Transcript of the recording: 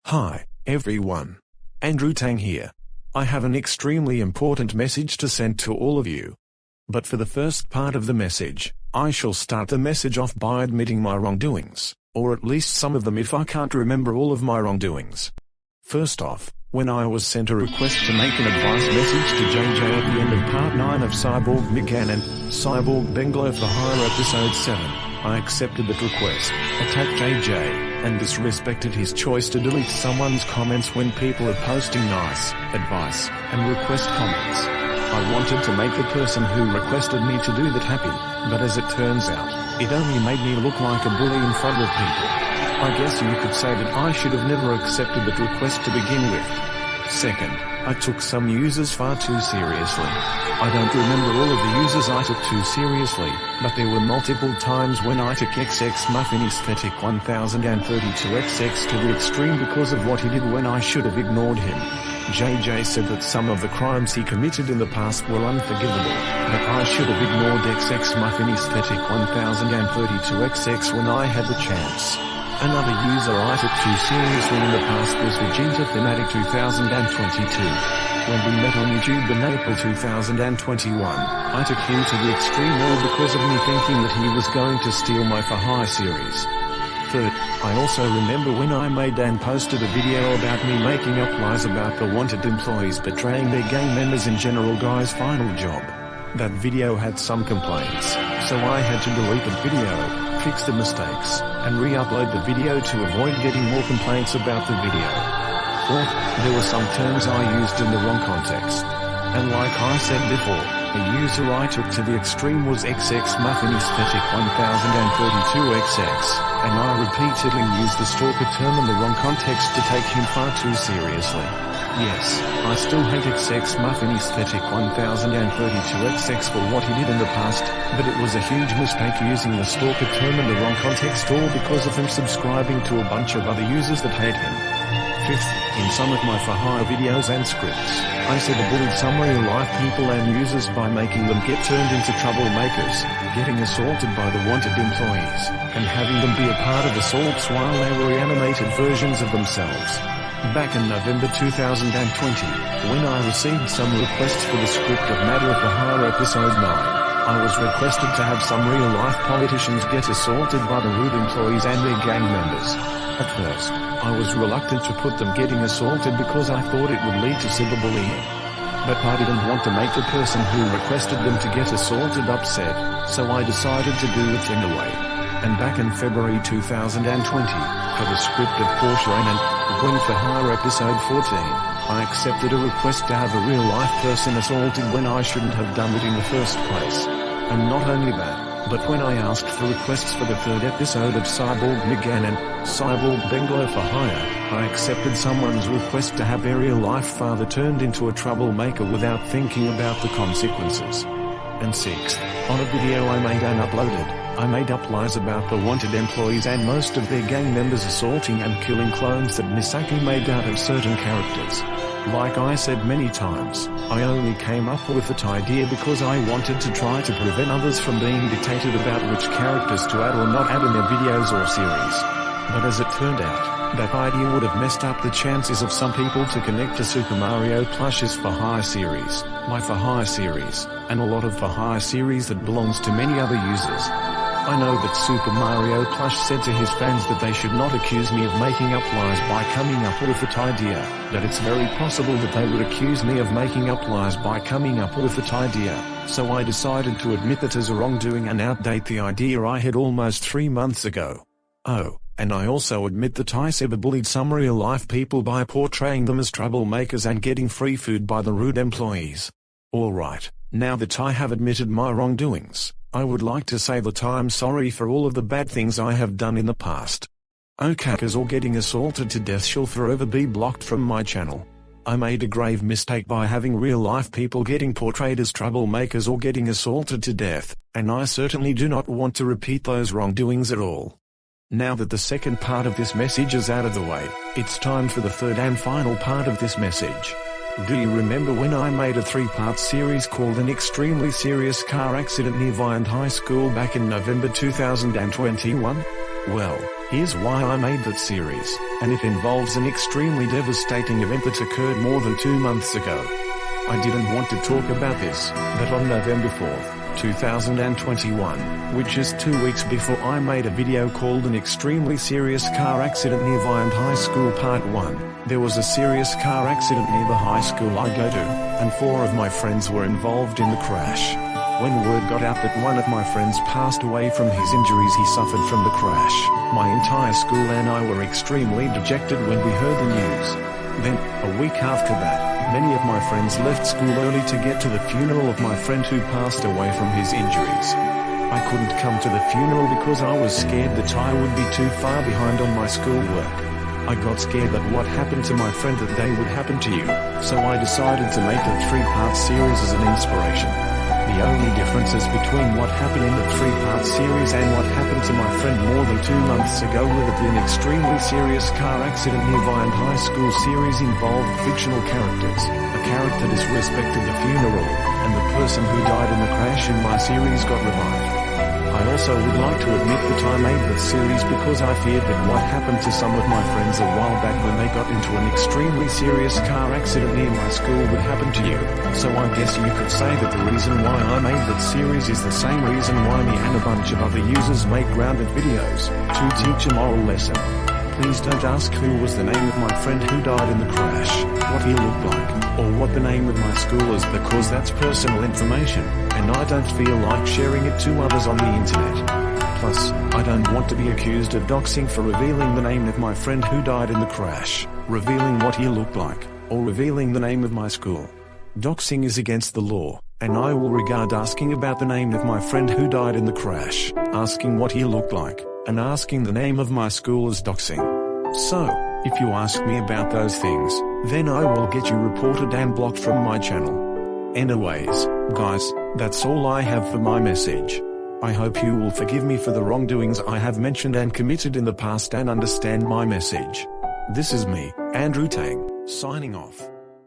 Hi, everyone. Andrew Tang here. I have an extremely important message to send to all of you. But for the first part of the message, I shall start the message off by admitting my wrongdoings, or at least some of them if I can't remember all of my wrongdoings. First off, when I was sent a request to make an advice message to JJ at the end of Part 9 of Cyborg Migan and Cyborg Benglo for Hire Episode 7, I accepted that request, attacked JJ, and disrespected his choice to delete someone's comments when people are posting nice advice and request comments. I wanted to make the person who requested me to do that happy, but as it turns out, it only made me look like a bully in front of people. I guess you could say that I should have never accepted that request to begin with. Second, I took some users far too seriously. I don't remember all of the users I took too seriously, but there were multiple times when I took XX Muffin Aesthetic 1032XX to the extreme because of what he did when I should have ignored him. JJ said that some of the crimes he committed in the past were unforgivable, but I should have ignored XX Muffin Aesthetic 1032XX when I had the chance. Another user I took too seriously in the past was Vegeta Thematic 2022. When we met on YouTube in April 2021, I took him to the extreme all because of me thinking that he was going to steal my For Hire series. Third, I also remember when I made and posted a video about me making up lies about the wanted employees betraying their gang members in General Guy's final job. That video had some complaints, so I had to delete the video, fix the mistakes, and re-upload the video to avoid getting more complaints about the video. Fourth, there were some terms I used in the wrong context. And like I said before, the user I took to the extreme was XX Muffin Aesthetic 1032XX, and I repeatedly used the stalker term in the wrong context to take him far too seriously. Yes, I still hate XX Muffin Aesthetic 1032XX for what he did in the past, but it was a huge mistake using the stalker term in the wrong context all because of him subscribing to a bunch of other users that hate him. Fifth, in some of my For Hire videos and scripts, I said I bullied some real-life people and users by making them get turned into troublemakers, getting assaulted by the wanted employees, and having them be a part of assaults while they were reanimated versions of themselves. Back in November 2020, when I received some requests for the script of Matter of For Hire Episode 9, I was requested to have some real-life politicians get assaulted by the rude employees and their gang members. At first, I was reluctant to put them getting assaulted because I thought it would lead to cyberbullying. But I didn't want to make the person who requested them to get assaulted upset, so I decided to do it anyway. And back in February 2020, for the script of portrayed and Gwen for Hire Episode 14, I accepted a request to have a real-life person assaulted when I shouldn't have done it in the first place. And not only that, but when I asked for requests for the third episode of Cyborg Migan and Cyborg Benglo for Hire, I accepted someone's request to have their real-life father turned into a troublemaker without thinking about the consequences. And sixth, on a video I made and uploaded, I made up lies about the wanted employees and most of their gang members assaulting and killing clones that Misaki made out of certain characters. Like I said many times, I only came up with that idea because I wanted to try to prevent others from being dictated about which characters to add or not add in their videos or series. But as it turned out, that idea would have messed up the chances of some people to connect to Super Mario Plush's For Hire series, my For Hire series, and a lot of For Hire series that belongs to many other users. I know that Super Mario Plush said to his fans that they should not accuse me of making up lies by coming up with that idea, but it's very possible that they would accuse me of making up lies by coming up with that idea, so I decided to admit that as a wrongdoing and outdate the idea I had almost 3 months ago. Oh, and I also admit that I cyberbullied some real-life people by portraying them as troublemakers and getting free food by the rude employees. Alright, now that I have admitted my wrongdoings, I would like to say that I'm sorry for all of the bad things I have done in the past. Okakers or getting assaulted to death shall forever be blocked from my channel. I made a grave mistake by having real-life people getting portrayed as troublemakers or getting assaulted to death, and I certainly do not want to repeat those wrongdoings at all. Now that the second part of this message is out of the way, it's time for the third and final part of this message. Do you remember when I made a 3-part series called An Extremely Serious Car Accident Near Viand High School back in November 2021? Well, Here's why I made that series, and it involves an extremely devastating event that occurred more than 2 months ago. I didn't want to talk about this, but on November 4th, 2021, which is 2 weeks before I made a video called An Extremely Serious Car Accident Near Viand High School Part 1, there was a serious car accident near the high school I go to, and 4 of my friends were involved in the crash. When word got out that one of my friends passed away from his injuries he suffered from the crash, my entire school and I were extremely dejected when we heard the news. Then, a week after that, many of my friends left school early to get to the funeral of my friend who passed away from his injuries. I couldn't come to the funeral because I was scared that I would be too far behind on my schoolwork. I got scared that what happened to my friend that day would happen to you, so I decided to make a 3-part series as an inspiration. The only differences between what happened in the 3-part series and what happened to my friend more than 2 months ago were that the An Extremely Serious Car Accident Near Viand High School series involved fictional characters, a character disrespected the funeral, and the person who died in the crash in my series got revived. I also would like to admit that I made that series because I feared that what happened to some of my friends a while back when they got into an extremely serious car accident near my school would happen to you, so I guess you could say that the reason why I made that series is the same reason why me and a bunch of other users make grounded videos, to teach a moral lesson. Please don't ask who was the name of my friend who died in the crash, what he looked like, or what the name of my school is because that's personal information, and I don't feel like sharing it to others on the internet. Plus, I don't want to be accused of doxing for revealing the name of my friend who died in the crash, revealing what he looked like, or revealing the name of my school. Doxing is against the law, and I will regard asking about the name of my friend who died in the crash, asking what he looked like, and asking the name of my school as doxing. So, if you ask me about those things, then I will get you reported and blocked from my channel. Anyways, guys, that's all I have for my message. I hope you will forgive me for the wrongdoings I have mentioned and committed in the past and understand my message. This is me, Andrew Tang, signing off.